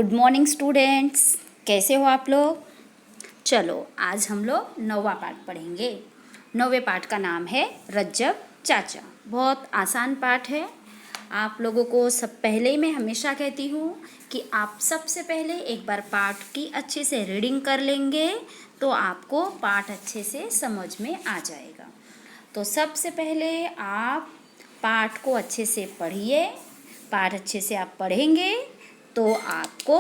Good morning students, कैसे हो आप लोग। चलो आज हम लोग 9वां पाठ पढ़ेंगे। 9वें पाठ का नाम है रज्जब चाचा। बहुत आसान पाठ है। आप लोगों को सब पहले ही मैं हमेशा कहती हूँ कि आप सबसे पहले एक बार पाठ की अच्छे से रीडिंग कर लेंगे तो आपको पाठ अच्छे से समझ में आ जाएगा। तो सबसे पहले आप पाठ को अच्छे से पढ़िए। पाठ अच्छे से आप पढ़ेंगे तो आपको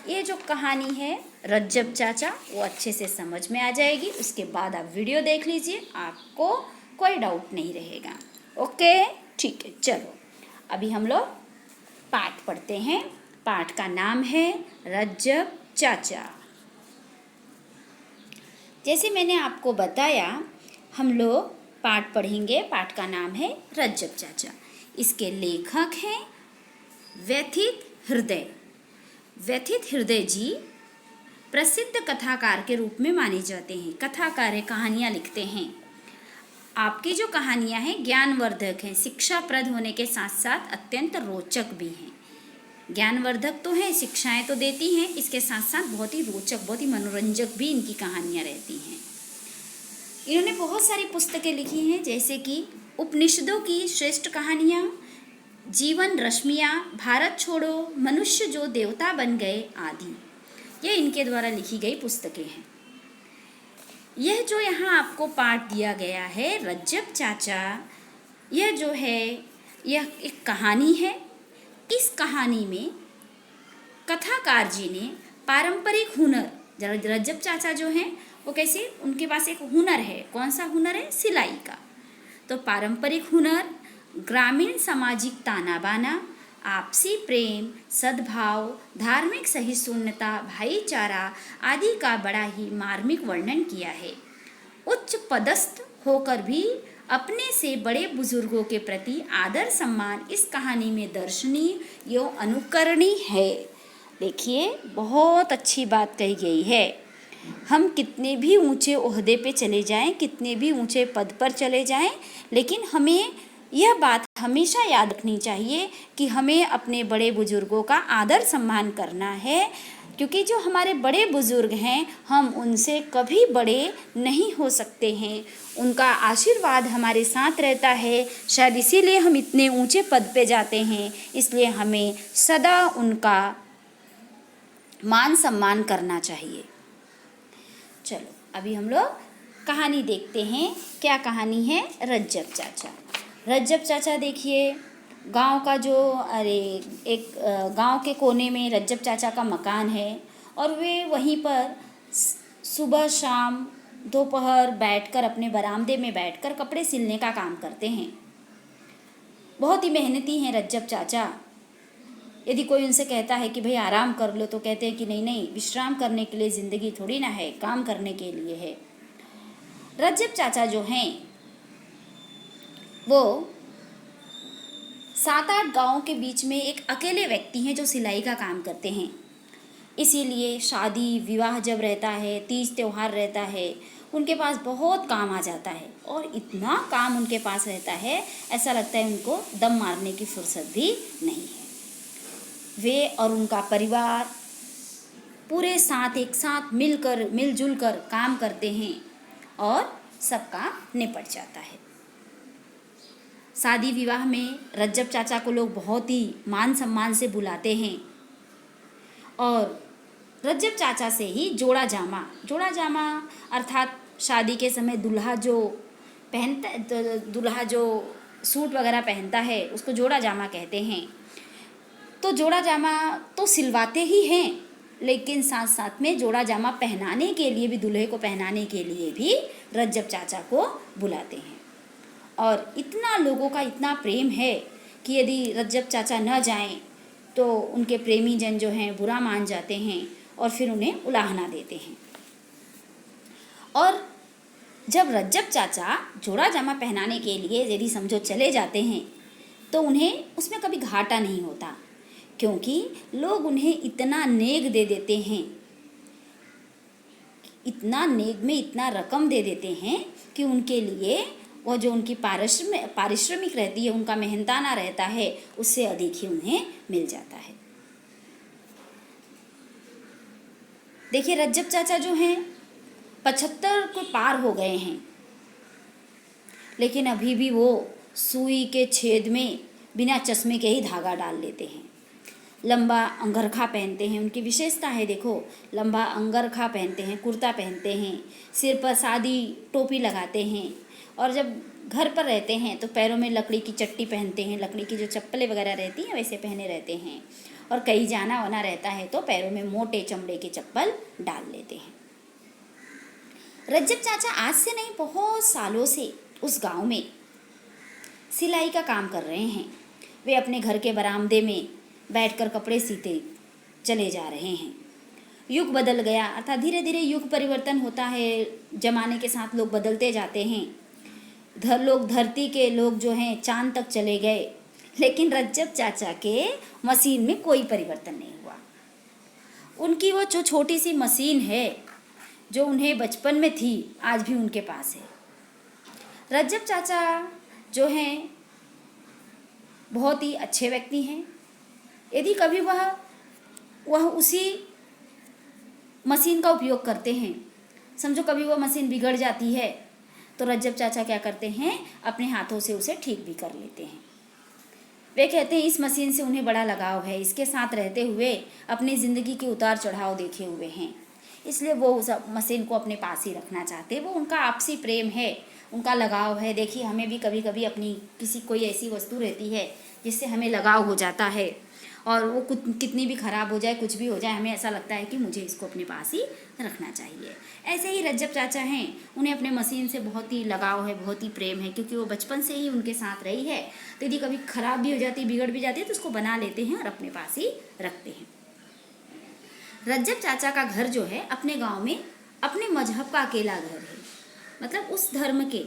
ये जो कहानी है रज्जब चाचा वो अच्छे से समझ में आ जाएगी। उसके बाद आप वीडियो देख लीजिए, आपको कोई डाउट नहीं रहेगा। ओके, ठीक है। चलो अभी हम लोग पाठ पढ़ते हैं। पाठ का नाम है रज्जब चाचा। जैसे मैंने आपको बताया, हम लोग पाठ पढ़ेंगे। पाठ का नाम है रज्जब चाचा। इसके लेखक हैं व्यथित हृदय। व्यथित हृदय जी प्रसिद्ध कथाकार के रूप में माने जाते हैं। कथाकार है, कहानियाँ लिखते हैं। आपकी जो कहानियाँ हैं ज्ञानवर्धक हैं, शिक्षाप्रद होने के साथ साथ अत्यंत रोचक भी हैं। ज्ञानवर्धक तो हैं, शिक्षाएं तो देती हैं, इसके साथ साथ बहुत ही रोचक, बहुत ही मनोरंजक भी इनकी कहानियाँ रहती हैं। इन्होंने बहुत सारी पुस्तकें लिखी हैं, जैसे कि उपनिषदों की श्रेष्ठ कहानियाँ, जीवन रश्मियाँ, भारत छोड़ो, मनुष्य जो देवता बन गए आदि। ये इनके द्वारा लिखी गई पुस्तकें हैं। यह जो यहाँ आपको पाठ दिया गया है रज्जब चाचा, यह जो है यह एक कहानी है। इस कहानी में कथाकार जी ने पारंपरिक हुनर, रज्जब चाचा जो हैं वो कैसे, उनके पास एक हुनर है। कौन सा हुनर है? सिलाई का। तो पारंपरिक हुनर, ग्रामीण सामाजिक ताना बाना, आपसी प्रेम, सद्भाव, धार्मिक सहिष्णुता, भाईचारा आदि का बड़ा ही मार्मिक वर्णन किया है। उच्च पदस्थ होकर भी अपने से बड़े बुजुर्गों के प्रति आदर सम्मान इस कहानी में दर्शनीय एवं अनुकरणीय है। देखिए, बहुत अच्छी बात कही गई है। हम कितने भी ऊंचे ओहदे पे चले जाएं, कितने भी ऊंचे पद पर चले जाएं, लेकिन हमें यह बात हमेशा याद रखनी चाहिए कि हमें अपने बड़े बुजुर्गों का आदर सम्मान करना है, क्योंकि जो हमारे बड़े बुजुर्ग हैं हम उनसे कभी बड़े नहीं हो सकते हैं। उनका आशीर्वाद हमारे साथ रहता है, शायद इसीलिए हम इतने ऊंचे पद पे जाते हैं। इसलिए हमें सदा उनका मान सम्मान करना चाहिए। चलो अभी हम लोग कहानी देखते हैं। क्या कहानी है? रज्जब चाचा। रज्जब चाचा देखिए, गांव का जो एक गांव के कोने में रज्जब चाचा का मकान है और वे वहीं पर सुबह शाम दोपहर बैठकर, अपने बरामदे में बैठकर कपड़े सिलने का काम करते हैं। बहुत ही मेहनती हैं रज्जब चाचा। यदि कोई उनसे कहता है कि भाई आराम कर लो तो कहते हैं कि नहीं नहीं, विश्राम करने के लिए ज़िंदगी थोड़ी ना है, काम करने के लिए है। रज्जब चाचा जो हैं वो 7-8 गाँव के बीच में एक अकेले व्यक्ति हैं जो सिलाई का काम करते हैं। इसीलिए शादी विवाह जब रहता है, तीज त्यौहार रहता है, उनके पास बहुत काम आ जाता है और इतना काम उनके पास रहता है, ऐसा लगता है उनको दम मारने की फुर्सत भी नहीं है। वे और उनका परिवार पूरे साथ एक साथ मिलजुल कर काम करते हैं और सबका निपट जाता है। शादी विवाह में रज्जब चाचा को लोग बहुत ही मान सम्मान से बुलाते हैं और रज्जब चाचा से ही जोड़ा जामा अर्थात शादी के समय दूल्हा जो सूट वगैरह पहनता है उसको जोड़ा जामा कहते हैं। तो जोड़ा जामा तो सिलवाते ही हैं, लेकिन साथ साथ में जोड़ा जामा पहनाने के लिए भी, दूल्हे को पहनाने के लिए भी रज्जब चाचा को बुलाते हैं। और इतना लोगों का इतना प्रेम है कि यदि रज्जब चाचा न जाएं तो उनके प्रेमी जन जो हैं बुरा मान जाते हैं और फिर उन्हें उलाहना देते हैं। और जब रज्जब चाचा जोड़ा जामा पहनाने के लिए यदि समझो चले जाते हैं तो उन्हें उसमें कभी घाटा नहीं होता, क्योंकि लोग उन्हें इतना नेग दे देते हैं, इतना नेग में इतना रकम दे देते हैं कि उनके लिए वो जो उनकी पारिश्रमिक रहती है, उनका मेहनताना रहता है, उससे अधिक ही उन्हें मिल जाता है। देखिए रज्जब चाचा जो हैं 75 को पार हो गए हैं, लेकिन अभी भी वो सुई के छेद में बिना चश्मे के ही धागा डाल लेते हैं। लंबा अंगरखा पहनते हैं, उनकी विशेषता है देखो, लंबा अंगरखा पहनते हैं, कुर्ता पहनते हैं, सिर पर सादी टोपी लगाते हैं, और जब घर पर रहते हैं तो पैरों में लकड़ी की चट्टी पहनते हैं, लकड़ी की जो चप्पलें वगैरह रहती हैं वैसे पहने रहते हैं, और कहीं जाना वाना रहता है तो पैरों में मोटे चमड़े के चप्पल डाल लेते हैं। रज्जब चाचा आज से नहीं, बहुत सालों से उस गांव में सिलाई का काम कर रहे हैं। वे अपने घर के बरामदे में बैठकर कपड़े सीते चले जा रहे हैं। युग बदल गया, अर्थात धीरे धीरे युग परिवर्तन होता है, जमाने के साथ लोग बदलते जाते हैं। धरती के लोग जो हैं चांद तक चले गए, लेकिन रज्जब चाचा के मशीन में कोई परिवर्तन नहीं हुआ। उनकी वो जो छोटी सी मशीन है जो उन्हें बचपन में थी, आज भी उनके पास है। रज्जब चाचा जो हैं बहुत ही अच्छे व्यक्ति हैं। यदि कभी वह उसी मशीन का उपयोग करते हैं, समझो कभी वह मशीन बिगड़ जाती है, तो रज्जब चाचा क्या करते हैं, अपने हाथों से उसे ठीक भी कर लेते हैं। वे कहते हैं इस मशीन से उन्हें बड़ा लगाव है, इसके साथ रहते हुए अपनी ज़िंदगी के उतार चढ़ाव देखे हुए हैं, इसलिए वो उस मशीन को अपने पास ही रखना चाहते हैं। वो उनका आपसी प्रेम है, उनका लगाव है। देखिए हमें भी कभी कभी अपनी कोई ऐसी वस्तु रहती है जिससे हमें लगाव हो जाता है, और वो कितनी भी ख़राब हो जाए, कुछ भी हो जाए, हमें ऐसा लगता है कि मुझे इसको अपने पास ही रखना चाहिए। ऐसे ही रज्जब चाचा हैं, उन्हें अपने मशीन से बहुत ही लगाव है, बहुत ही प्रेम है, क्योंकि वो बचपन से ही उनके साथ रही है। तो यदि कभी ख़राब भी हो जाती, बिगड़ भी जाती है, तो उसको बना लेते हैं और अपने पास ही रखते हैं। रज्जब चाचा का घर जो है अपने गाँव में अपने मजहब का अकेला घर है, मतलब उस धर्म के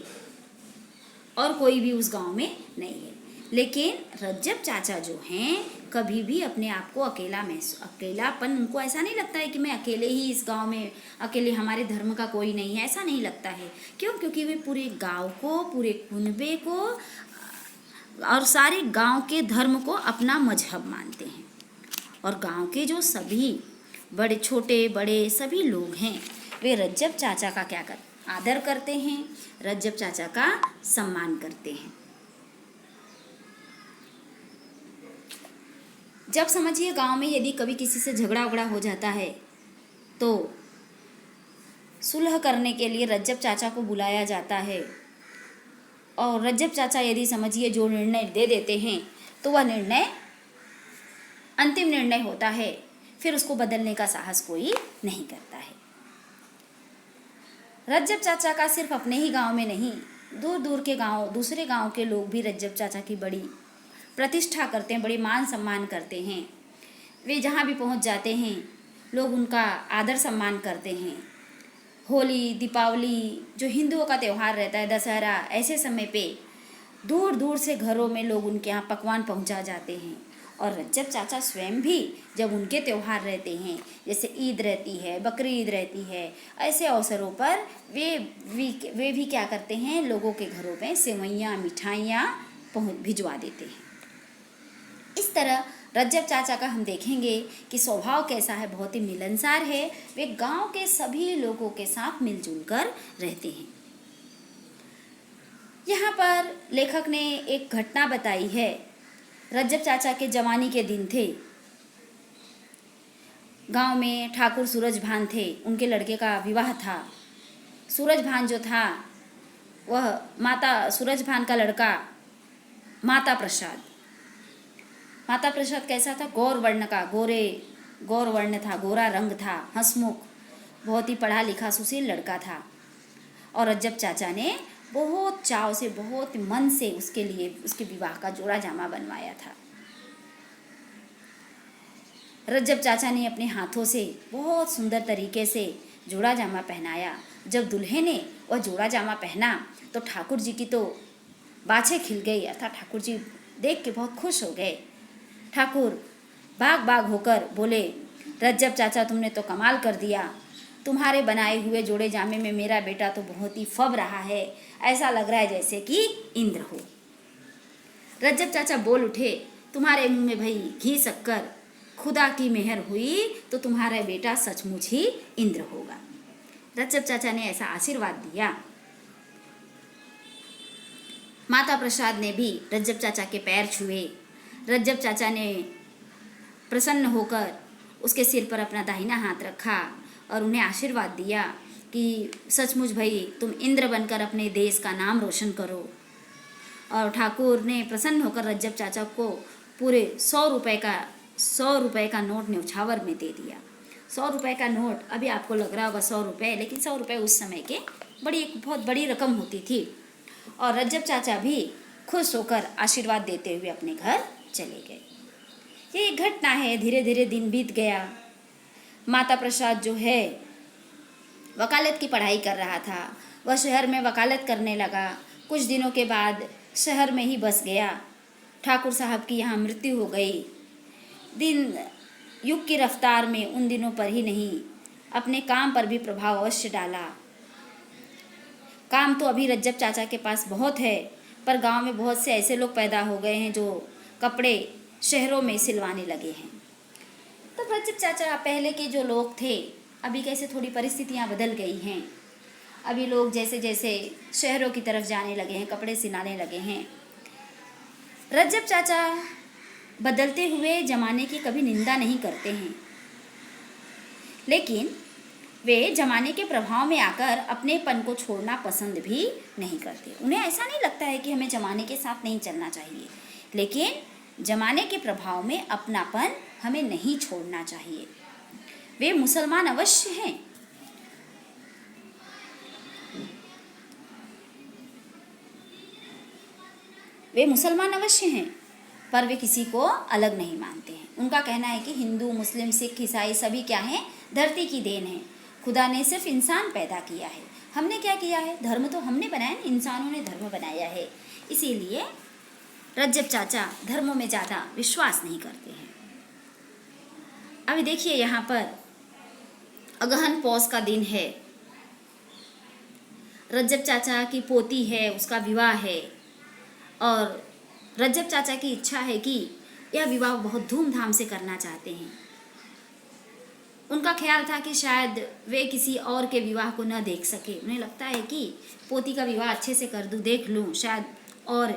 और कोई भी उस गांव में नहीं है। लेकिन रज्जब चाचा जो हैं कभी भी अपने आप को अकेलापन उनको ऐसा नहीं लगता है कि मैं अकेले ही इस गांव में, अकेले हमारे धर्म का कोई नहीं है, ऐसा नहीं लगता है। क्यों? क्योंकि वे पूरे गांव को, पूरे कुनबे को और सारे गांव के धर्म को अपना मजहब मानते हैं। और गांव के जो सभी बड़े छोटे बड़े सभी लोग हैं, वे रज्जब चाचा का आदर करते हैं, रज्जब चाचा का सम्मान करते हैं। जब समझिए गांव में यदि कभी किसी से झगड़ा उगड़ा हो जाता है, तो सुलह करने के लिए रज्जब चाचा को बुलाया जाता है, और रज्जब चाचा यदि समझिए जो निर्णय दे देते हैं, तो वह निर्णय अंतिम निर्णय होता है, फिर उसको बदलने का साहस कोई नहीं करता है। रज्जब चाचा का सिर्फ अपने ही गांव में नहीं, दूर दूर के गांव, दूसरे गांव के लोग भी रज्जब चाचा की बड़ी प्रतिष्ठा करते हैं, बड़ी मान सम्मान करते हैं। वे जहाँ भी पहुँच जाते हैं, लोग उनका आदर सम्मान करते हैं। होली, दीपावली, जो हिंदुओं का त्यौहार रहता है, दशहरा, ऐसे समय पे दूर दूर से घरों में लोग उनके यहाँ पकवान पहुँचा जाते हैं। और रज्जब चाचा स्वयं भी जब उनके त्यौहार रहते हैं, जैसे ईद रहती है, बकरी ईद रहती है, ऐसे अवसरों पर वे भी क्या करते हैं, लोगों के घरों में सेवइयाँ, मिठाइयाँ भिजवा देते हैं। इस तरह रज्जब चाचा का हम देखेंगे कि स्वभाव कैसा है, बहुत ही मिलनसार है। वे गांव के सभी लोगों के साथ मिलजुल कर रहते हैं। यहाँ पर लेखक ने एक घटना बताई है। रज्जब चाचा के जवानी के दिन थे। गांव में ठाकुर सूरजभान थे, उनके लड़के का विवाह था। सूरजभान जो था वह माता सूरजभान का लड़का माता प्रसाद कैसा था, गौर वर्ण का, गौर वर्ण था, गोरा रंग था, हंसमुख, बहुत ही पढ़ा लिखा सुशील लड़का था। और रज्जब चाचा ने बहुत चाव से, बहुत मन से उसके लिए उसके विवाह का जोड़ा जामा बनवाया था। रज्जब चाचा ने अपने हाथों से बहुत सुंदर तरीके से जोड़ा जामा पहनाया। जब दूल्हे ने वह जोड़ा जामा पहना तो ठाकुर जी की तो बाछें खिल गई, अर्थात ठाकुर जी देख के बहुत खुश हो गए। ठाकुर बाग होकर बोले, रज्जब चाचा तुमने तो कमाल कर दिया, तुम्हारे बनाए हुए जोड़े जामे में मेरा बेटा तो बहुत ही फब रहा है, ऐसा लग रहा है जैसे कि इंद्र हो। रज्जब चाचा बोल उठे, तुम्हारे मुंह में भई घी शक्कर खुदा की मेहर हुई तो तुम्हारा बेटा सचमुच ही इंद्र होगा। रज्जब चाचा ने ऐसा आशीर्वाद दिया। माता प्रसाद ने भी रज्जब चाचा के पैर छुए। रज्जब चाचा ने प्रसन्न होकर उसके सिर पर अपना दाहिना हाथ रखा और उन्हें आशीर्वाद दिया कि सचमुच भाई तुम इंद्र बनकर अपने देश का नाम रोशन करो। और ठाकुर ने प्रसन्न होकर रज्जब चाचा को पूरे 100 रुपए का नोट न्यौछावर में दे दिया। 100 रुपए का नोट, अभी आपको लग रहा होगा 100 रुपए, लेकिन 100 रुपए उस समय के बहुत बड़ी रकम होती थी। और रज्जब चाचा भी खुश होकर आशीर्वाद देते हुए अपने घर चले गए। ये एक घटना है। धीरे धीरे दिन बीत गया। माता प्रसाद जो है वकालत की पढ़ाई कर रहा था। वह शहर में वकालत करने लगा। कुछ दिनों के बाद शहर में ही बस गया। ठाकुर साहब की यहाँ मृत्यु हो गई। दिन युग की रफ्तार में उन दिनों पर ही नहीं, अपने काम पर भी प्रभाव अवश्य डाला। काम तो अभी रज्जब चाचा के पास बहुत है, पर गांव में बहुत से ऐसे लोग पैदा हो गए हैं जो कपड़े शहरों में सिलवाने लगे हैं। तो रज्जब चाचा, पहले के जो लोग थे, अभी कैसे थोड़ी परिस्थितियां बदल गई हैं। अभी लोग जैसे जैसे शहरों की तरफ जाने लगे हैं, कपड़े सिलाने लगे हैं। रज्जब चाचा बदलते हुए ज़माने की कभी निंदा नहीं करते हैं, लेकिन वे ज़माने के प्रभाव में आकर अपनेपन को छोड़ना पसंद भी नहीं करते। उन्हें ऐसा नहीं लगता है कि हमें ज़माने के साथ नहीं चलना चाहिए, लेकिन ज़माने के प्रभाव में अपनापन हमें नहीं छोड़ना चाहिए। वे मुसलमान अवश्य हैं, पर वे किसी को अलग नहीं मानते हैं। उनका कहना है कि हिंदू, मुस्लिम, सिख, ईसाई सभी क्या हैं? धरती की देन है। खुदा ने सिर्फ इंसान पैदा किया है। हमने क्या किया है? धर्म तो हमने बनाया, इंसानों ने धर्म बनाया है। इसीलिए रज्जब चाचा धर्मों में ज़्यादा विश्वास नहीं करते हैं। अभी देखिए, यहाँ पर अगहन पौष का दिन है। रज्जब चाचा की पोती है, उसका विवाह है और रज्जब चाचा की इच्छा है कि यह विवाह बहुत धूमधाम से करना चाहते हैं। उनका ख्याल था कि शायद वे किसी और के विवाह को न देख सके। उन्हें लगता है कि पोती का विवाह अच्छे से कर दूं, देख लूं, शायद और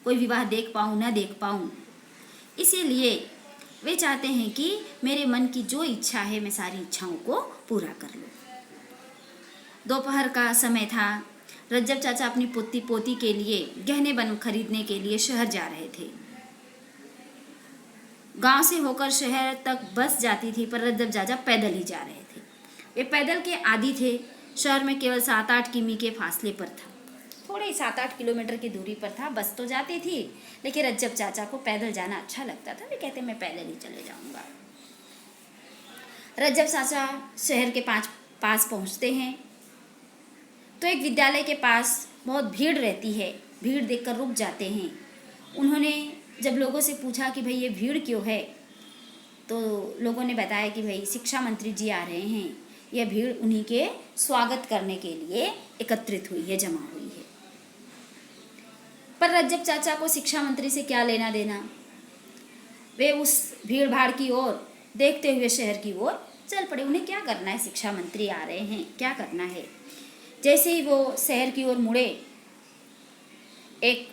कोई विवाह देख पाऊं न देख पाऊं। इसीलिए वे चाहते हैं कि मेरे मन की जो इच्छा है मैं सारी इच्छाओं को पूरा कर लूं। दोपहर का समय था। रज्जब चाचा अपनी पोती के लिए गहने बन खरीदने के लिए शहर जा रहे थे। गांव से होकर शहर तक बस जाती थी, पर रज्जब चाचा पैदल ही जा रहे थे। वे पैदल के आदी थे। शहर में केवल 7-8 किमी के फासले पर था, थोड़े 7-8 किलोमीटर की दूरी पर था। बस तो जाती थी, लेकिन रज्जब चाचा को पैदल जाना अच्छा लगता था। वे कहते मैं पैदल ही चले जाऊंगा। रज्जब चाचा शहर के पास पहुंचते हैं तो एक विद्यालय के पास बहुत भीड़ रहती है। भीड़ देखकर रुक जाते हैं। उन्होंने जब लोगों से पूछा कि भाई ये भीड़ क्यों है, तो लोगों ने बताया कि भाई शिक्षा मंत्री जी आ रहे हैं। यह भीड़ उन्हीं के स्वागत करने के लिए एकत्रित हुई है, जमा हुई है। पर रज्जब चाचा को शिक्षा मंत्री से क्या लेना देना। वे उस भीड़ भाड़ की ओर देखते हुए शहर की ओर चल पड़े। उन्हें क्या करना है? शिक्षा मंत्री आ रहे हैं, क्या करना है? जैसे ही वो शहर की ओर मुड़े, एक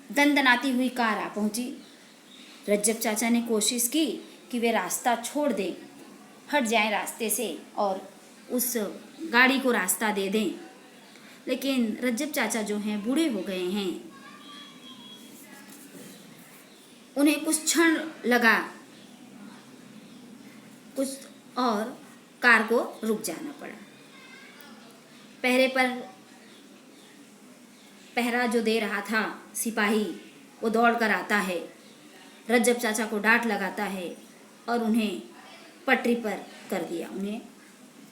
दनदनाती हुई कार आ पहुंची। रज्जब चाचा ने कोशिश की कि वे रास्ता छोड़ दें, हट जाएं रास्ते से और उस गाड़ी को रास्ता दे दें, लेकिन रज्जब चाचा जो हैं बूढ़े हो गए हैं। उन्हें कुछ क्षण लगा कुछ और कार को रुक जाना पड़ा। पहरा जो दे रहा था सिपाही, वो दौड़ कर आता है, रज्जब चाचा को डांट लगाता है और उन्हें पटरी पर कर दिया। उन्हें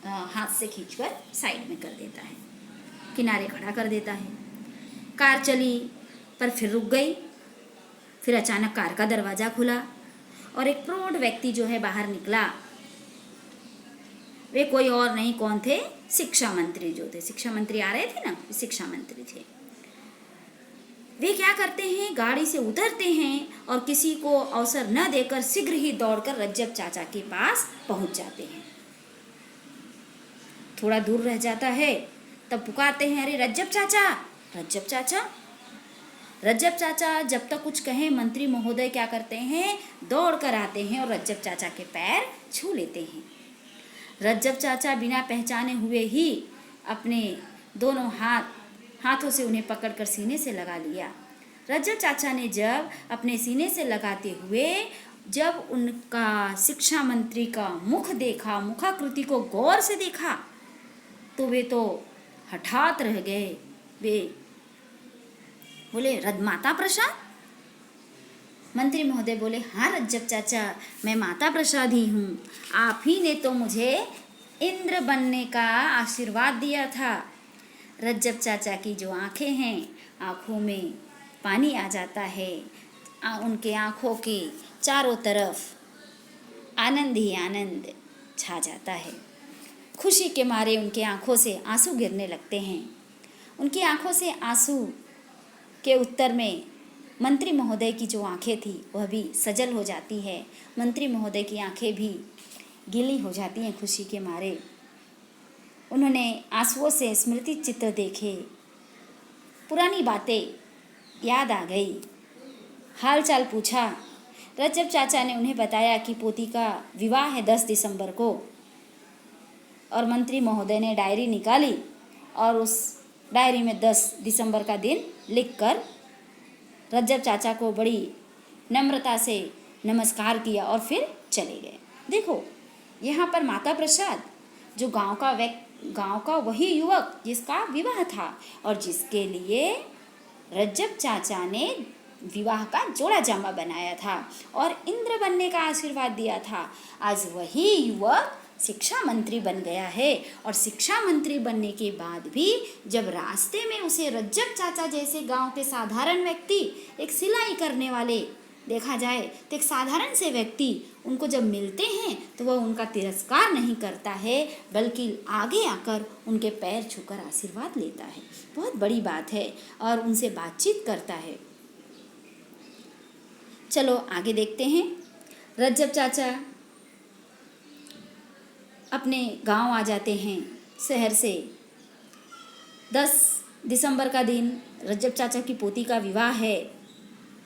हाथ से खींचकर साइड में कर देता है, किनारे खड़ा कर देता है। कार चली पर फिर रुक गई। फिर अचानक कार का दरवाज़ा खुला और एक प्रौढ़ व्यक्ति जो है बाहर निकला। वे कोई और नहीं, कौन थे? शिक्षा मंत्री जो थे। शिक्षा मंत्री आ रहे थे ना, शिक्षा मंत्री थे। वे क्या करते हैं, गाड़ी से उतरते हैं और किसी को अवसर न देकर शीघ्र ही दौड़कर रज्जब चाचा के पास पहुंच जाते हैं। थोड़ा दूर रह जाता है तब पुकारते हैं, अरे रज्जब चाचा, रज्जब चाचा। रज्जब चाचा जब तक कुछ कहें, मंत्री महोदय क्या करते हैं, दौड़ कर आते हैं और रज्जब चाचा के पैर छू लेते हैं। रज्जब चाचा बिना पहचाने हुए ही अपने दोनों हाथों से उन्हें पकड़कर सीने से लगा लिया। रज्जब चाचा ने जब अपने सीने से लगाते हुए जब उनका शिक्षा मंत्री का मुख देखा, मुखाकृति को गौर से देखा, तो वे तो हठात रह गए। वे बोले, माता प्रसाद? मंत्री महोदय बोले, हाँ रज्जब चाचा, मैं माता प्रसाद ही हूँ। आप ही ने तो मुझे इंद्र बनने का आशीर्वाद दिया था। रज्जब चाचा की जो आंखें हैं, आंखों में पानी आ जाता है। उनके आंखों के चारों तरफ आनंद ही आनंद छा जाता है। खुशी के मारे उनके आंखों से आंसू गिरने लगते हैं। उनकी आंखों से आंसू के उत्तर में मंत्री महोदय की जो आंखें थी वह भी सजल हो जाती है। मंत्री महोदय की आंखें भी गीली हो जाती हैं खुशी के मारे। उन्होंने आंसुओं से स्मृति चित्र देखे, पुरानी बातें याद आ गई, हाल चाल पूछा। रज्जब चाचा ने उन्हें बताया कि पोती का विवाह है 10 दिसंबर को, और मंत्री महोदय ने डायरी निकाली और उस डायरी में 10 दिसंबर का दिन लिखकर रज्जब चाचा को बड़ी नम्रता से नमस्कार किया और फिर चले गए। देखो, यहाँ पर माता प्रसाद जो गांव का वही युवक जिसका विवाह था और जिसके लिए रज्जब चाचा ने विवाह का जोड़ा जामा बनाया था और इंद्र बनने का आशीर्वाद दिया था, आज वही युवक शिक्षा मंत्री बन गया है। और शिक्षा मंत्री बनने के बाद भी जब रास्ते में उसे रज्जब चाचा जैसे गांव के साधारण व्यक्ति, एक सिलाई करने वाले देखा जाए तो एक साधारण से व्यक्ति उनको जब मिलते हैं तो वह उनका तिरस्कार नहीं करता है, बल्कि आगे आकर उनके पैर छूकर आशीर्वाद लेता है। बहुत बड़ी बात है और उनसे बातचीत करता है। चलो आगे देखते हैं। रज्जब चाचा अपने गांव आ जाते हैं शहर से। 10 दिसंबर का दिन रज्जब चाचा की पोती का विवाह है।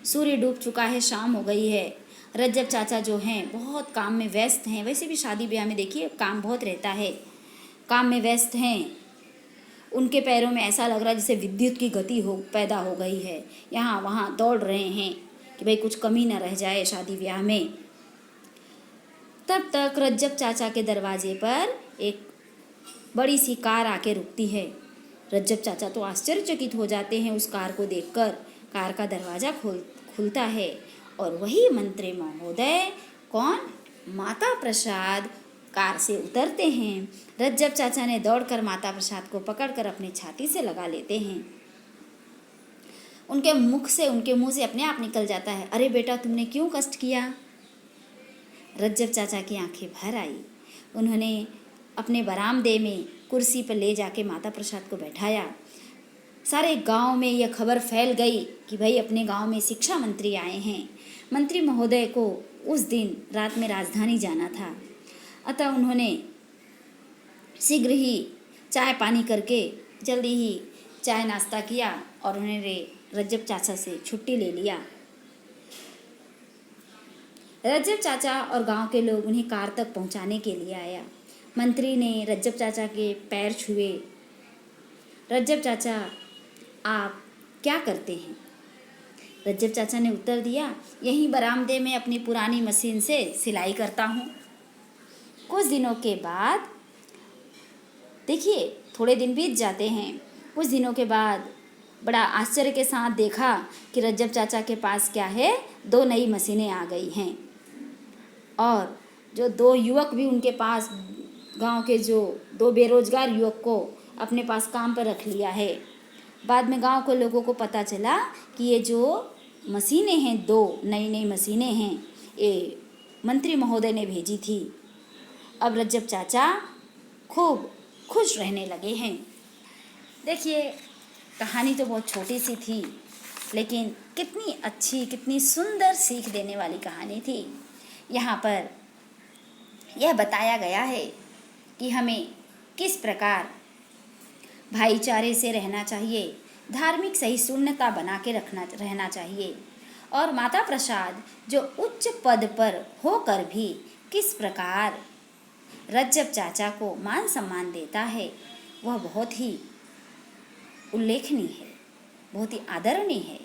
सूर्य डूब चुका है, शाम हो गई है। रज्जब चाचा जो हैं बहुत काम में व्यस्त हैं। वैसे भी शादी ब्याह में देखिए काम बहुत रहता है, काम में व्यस्त हैं। उनके पैरों में ऐसा लग रहा है जैसे विद्युत की गति पैदा हो गई है। यहाँ वहाँ दौड़ रहे हैं कि भाई कुछ कमी न रह जाए शादी ब्याह में। तब तक रज्जब चाचा के दरवाजे पर एक बड़ी सी कार आके रुकती है। रज्जब चाचा तो आश्चर्यचकित हो जाते हैं उस कार को देखकर। कार का दरवाज़ा खुलता है और वही मंत्री महोदय, कौन, माता प्रसाद, कार से उतरते हैं। रज्जब चाचा ने दौड़कर माता प्रसाद को पकड़कर अपनी छाती से लगा लेते हैं। उनके मुंह से अपने आप निकल जाता है, अरे बेटा तुमने क्यों कष्ट किया? रज्जब चाचा की आंखें भर आई। उन्होंने अपने बरामदे में कुर्सी पर ले जाके माता प्रसाद को बैठाया। सारे गांव में यह खबर फैल गई कि भाई अपने गांव में शिक्षा मंत्री आए हैं। मंत्री महोदय को उस दिन रात में राजधानी जाना था, अतः उन्होंने शीघ्र ही चाय पानी करके जल्दी ही चाय नाश्ता किया और उन्होंने रज्जब चाचा से छुट्टी ले लिया। रज्जब चाचा और गांव के लोग उन्हें कार तक पहुंचाने के लिए आया। मंत्री ने रज्जब चाचा के पैर छुए। रज्जब चाचा, आप क्या करते हैं? रज्जब चाचा ने उत्तर दिया, यहीं बरामदे में अपनी पुरानी मशीन से सिलाई करता हूँ। कुछ दिनों के बाद देखिए, थोड़े दिन बीत जाते हैं। कुछ दिनों के बाद बड़ा आश्चर्य के साथ देखा कि रज्जब चाचा के पास क्या है, 2 नई मशीनें आ गई हैं और जो 2 युवक भी उनके पास, गांव के जो 2 बेरोजगार युवक को अपने पास काम पर रख लिया है। बाद में गांव के लोगों को पता चला कि ये जो मशीनें हैं, 2 नई मशीनें हैं, ये मंत्री महोदय ने भेजी थी। अब रज्जब चाचा खूब खुश रहने लगे हैं। देखिए, कहानी तो बहुत छोटी सी थी, लेकिन कितनी अच्छी, कितनी सुंदर सीख देने वाली कहानी थी। यहाँ पर यह बताया गया है कि हमें किस प्रकार भाईचारे से रहना चाहिए, धार्मिक सहिष्णुता बना के रहना चाहिए, और माता प्रसाद जो उच्च पद पर होकर भी किस प्रकार रज्जब चाचा को मान सम्मान देता है, वह बहुत ही उल्लेखनीय है, बहुत ही आदरणीय है।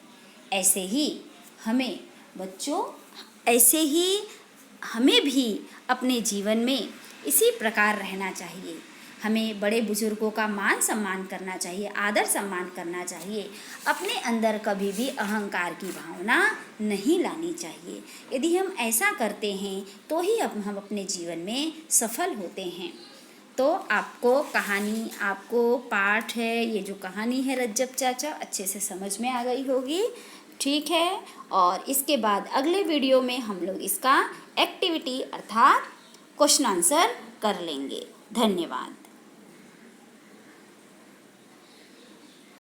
ऐसे ही हमें बच्चों, ऐसे ही हमें भी अपने जीवन में इसी प्रकार रहना चाहिए। हमें बड़े बुजुर्गों का मान सम्मान करना चाहिए, आदर सम्मान करना चाहिए। अपने अंदर कभी भी अहंकार की भावना नहीं लानी चाहिए। यदि हम ऐसा करते हैं तो ही हम अपने जीवन में सफल होते हैं। तो आपको कहानी, आपको पाठ है, ये जो कहानी है रज्जब चाचा, अच्छे से समझ में आ गई होगी। ठीक है, और इसके बाद अगले वीडियो में हम लोग इसका एक्टिविटी अर्थात क्वेश्चन आंसर कर लेंगे। धन्यवाद।